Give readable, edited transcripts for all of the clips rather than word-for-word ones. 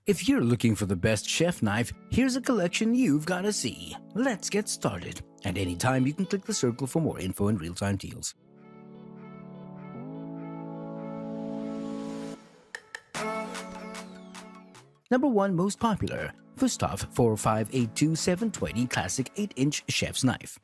If you're looking for the best chef knife, here's a collection you've gotta see. Let's get started. And anytime you can click the circle for more info and real-time deals. Number 1 most popular, Wüsthof 4582720 Classic 8-inch Chef's Knife.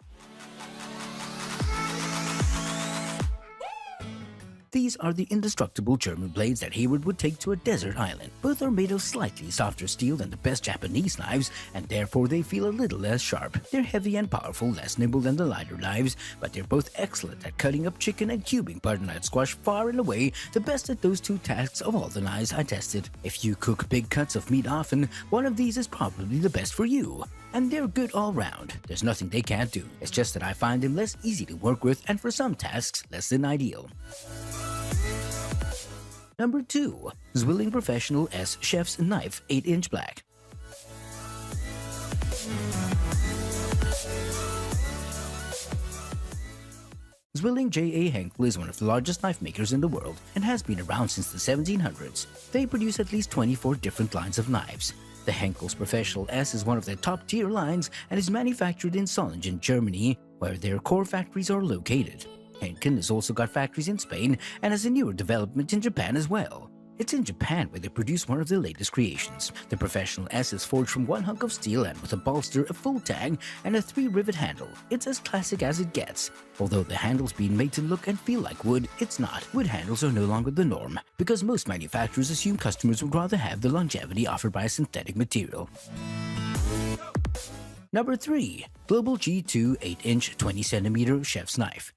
These are the indestructible German blades that Hayward would take to a desert island. Both are made of slightly softer steel than the best Japanese knives, and therefore they feel a little less sharp. They're heavy and powerful, less nimble than the lighter knives, but they're both excellent at cutting up chicken and cubing butternut squash, far and away the best at those two tasks of all the knives I tested. If you cook big cuts of meat often, one of these is probably the best for you. And they're good all round. There's nothing they can't do. It's just that I find them less easy to work with and for some tasks less than ideal. Number 2. Zwilling Professional S Chef's Knife 8-inch Black. Zwilling J.A. Henkel is one of the largest knife makers in the world and has been around since the 1700s. They produce at least 24 different lines of knives. The Henkel's Professional S is one of their top-tier lines and is manufactured in Solingen, Germany, where their core factories are located. Henkel has also got factories in Spain and has a newer development in Japan as well. It's in Japan where they produce one of their latest creations. The Professional S is forged from one hunk of steel and with a bolster, a full tang, and a 3-rivet handle. It's as classic as it gets. Although the handle's been made to look and feel like wood, it's not. Wood handles are no longer the norm, because most manufacturers assume customers would rather have the longevity offered by a synthetic material. Number 3. Global G2 8-inch 20cm Chef's Knife.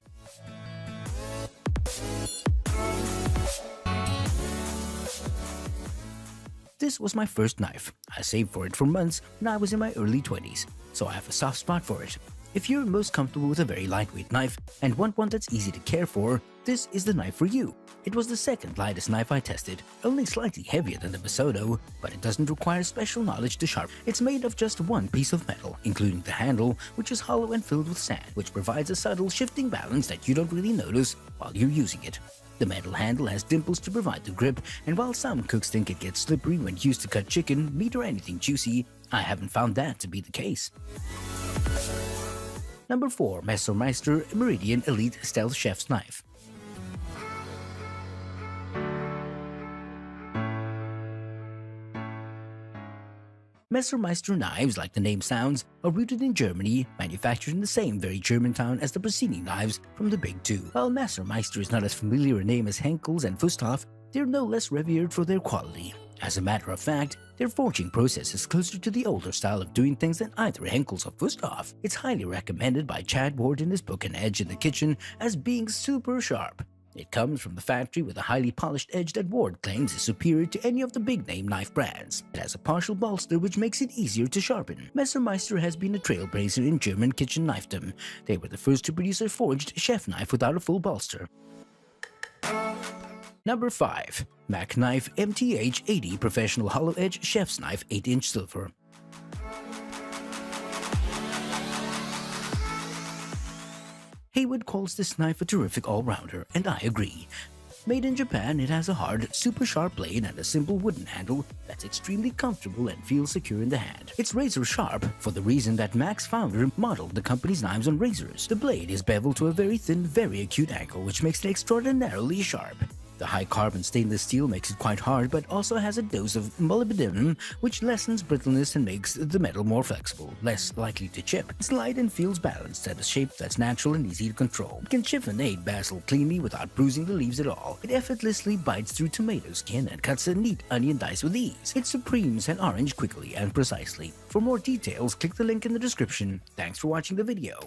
This was my first knife. I saved for it for months when I was in my early 20s, so I have a soft spot for it. If you're most comfortable with a very lightweight knife and want one that's easy to care for, this is the knife for you. It was the second lightest knife I tested, only slightly heavier than the Masodo, but it doesn't require special knowledge to sharpen. It's made of just one piece of metal, including the handle, which is hollow and filled with sand, which provides a subtle shifting balance that you don't really notice while you're using it. The metal handle has dimples to provide the grip, and while some cooks think it gets slippery when used to cut chicken, meat, or anything juicy, I haven't found that to be the case. Number 4. Messermeister Meridian Elite Stealth Chef's Knife. Messermeister knives, like the name sounds, are rooted in Germany, manufactured in the same very German town as the preceding knives from the Big Two. While Messermeister is not as familiar a name as Henkel's and Wüsthof, they're no less revered for their quality. As a matter of fact, their forging process is closer to the older style of doing things than either Henkel's or Wüsthof. It's highly recommended by Chad Ward in his book An Edge in the Kitchen as being super sharp. It comes from the factory with a highly polished edge that Ward claims is superior to any of the big-name knife brands. It has a partial bolster which makes it easier to sharpen. Messermeister has been a trailblazer in German kitchen knifedom. They were the first to produce a forged chef knife without a full bolster. Number 5. Mac Knife MTH 80 Professional Hollow Edge Chef's Knife 8-inch Silver. Hayward calls this knife a terrific all-rounder, and I agree. Made in Japan, it has a hard, super sharp blade and a simple wooden handle that's extremely comfortable and feels secure in the hand. It's razor sharp for the reason that Mac's founder modeled the company's knives on razors. The blade is beveled to a very thin, very acute angle, which makes it extraordinarily sharp. The high-carbon stainless steel makes it quite hard, but also has a dose of molybdenum, which lessens brittleness and makes the metal more flexible, less likely to chip. It's light and feels balanced at a shape that's natural and easy to control. It can chiffonade basil cleanly without bruising the leaves at all. It effortlessly bites through tomato skin and cuts a neat onion dice with ease. It supremes an orange quickly and precisely. For more details, click the link in the description. Thanks for watching the video.